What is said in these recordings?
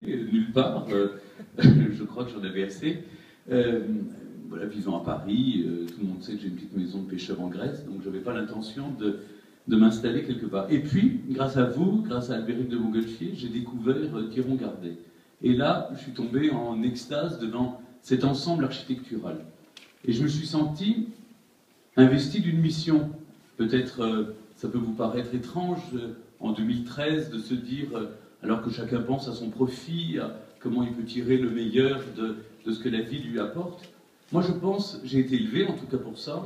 Nulle part. Je crois que j'en avais assez. Voilà, vivant à Paris, tout le monde sait que j'ai une petite maison de pêcheur en Grèce, donc je n'avais pas l'intention de m'installer quelque part. Et puis, grâce à vous, grâce à Albéric de Montgolfier, j'ai découvert Thierry Gardet. Et là, je suis tombé en extase devant cet ensemble architectural. Et je me suis senti investi d'une mission. Peut-être, ça peut vous paraître étrange, en 2013, de se dire, alors que chacun pense à son profit, à comment il peut tirer le meilleur de ce que la vie lui apporte. Moi, je pense, j'ai été élevé, en tout cas pour ça,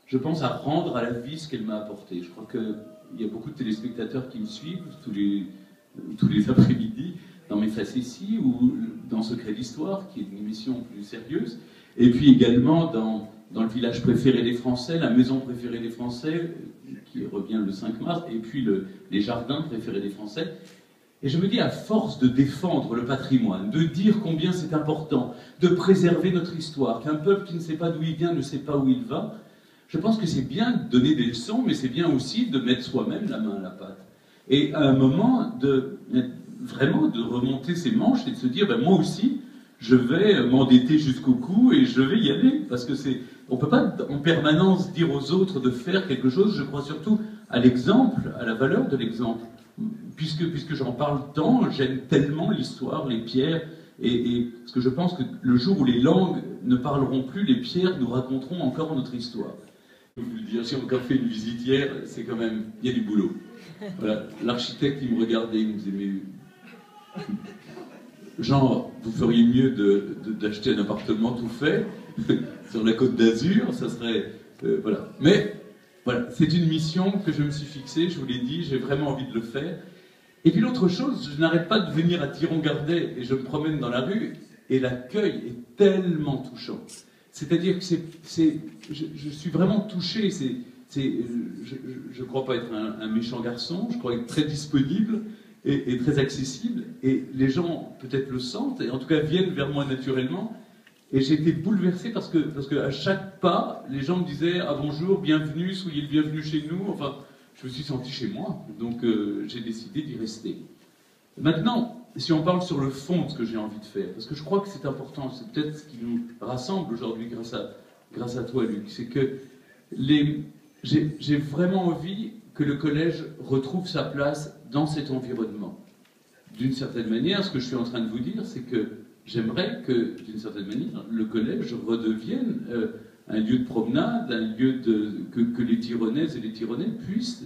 je pense à rendre à la vie ce qu'elle m'a apporté. Je crois qu'il y a beaucoup de téléspectateurs qui me suivent tous les après-midi, dans mes facéties ou dans Secret d'Histoire, qui est une émission plus sérieuse, et puis également dans le village préféré des Français, la maison préférée des Français, qui revient le 5 mars, et puis les jardins préférés des Français. Et je me dis, à force de défendre le patrimoine, de dire combien c'est important, de préserver notre histoire, qu'un peuple qui ne sait pas d'où il vient ne sait pas où il va, je pense que c'est bien de donner des leçons, mais c'est bien aussi de mettre soi-même la main à la pâte. Et à un moment, vraiment de remonter ses manches et de se dire, ben, moi aussi, je vais m'endetter jusqu'au cou et je vais y aller. Parce que on ne peut pas en permanence dire aux autres de faire quelque chose. Je crois surtout à l'exemple, à la valeur de l'exemple. Puisque j'en parle tant, j'aime tellement l'histoire, les pierres, et parce que je pense que le jour où les langues ne parleront plus, les pierres nous raconteront encore notre histoire. Je peux vous le dire, j'ai encore fait une visite hier, c'est quand même, il y a du boulot. Voilà, l'architecte, il me regardait, il me disait, mais genre, vous feriez mieux d'acheter un appartement tout fait sur la Côte d'Azur, ça serait, voilà. Mais voilà, c'est une mission que je me suis fixée, je vous l'ai dit, j'ai vraiment envie de le faire. Et puis l'autre chose, je n'arrête pas de venir à Thierry Gardet et je me promène dans la rue et l'accueil est tellement touchant. C'est-à-dire que je suis vraiment touché. Je ne crois pas être un méchant garçon, je crois être très disponible et très accessible. Et les gens peut-être le sentent et en tout cas viennent vers moi naturellement. Et j'ai été bouleversé parce que à chaque pas, les gens me disaient « Ah bonjour, bienvenue, soyez le bienvenu chez nous ». Enfin, je me suis senti chez moi, donc j'ai décidé d'y rester. Maintenant, si on parle sur le fond de ce que j'ai envie de faire, parce que je crois que c'est important, c'est peut-être ce qui nous rassemble aujourd'hui grâce à toi, Luc, c'est que j'ai vraiment envie que le collège retrouve sa place dans cet environnement. D'une certaine manière, ce que je suis en train de vous dire, c'est que j'aimerais que, d'une certaine manière, le collège redevienne un lieu de promenade, un lieu que les Tironnaises et les Tironnais puissent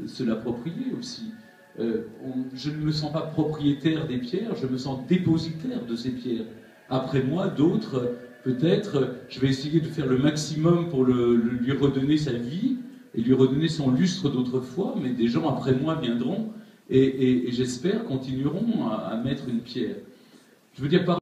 se l'approprier aussi. Je ne me sens pas propriétaire des pierres, je me sens dépositaire de ces pierres. Après moi, d'autres, peut-être, je vais essayer de faire le maximum pour lui redonner sa vie et lui redonner son lustre d'autrefois, mais des gens après moi viendront et j'espère continueront à mettre une pierre. Je veux dire par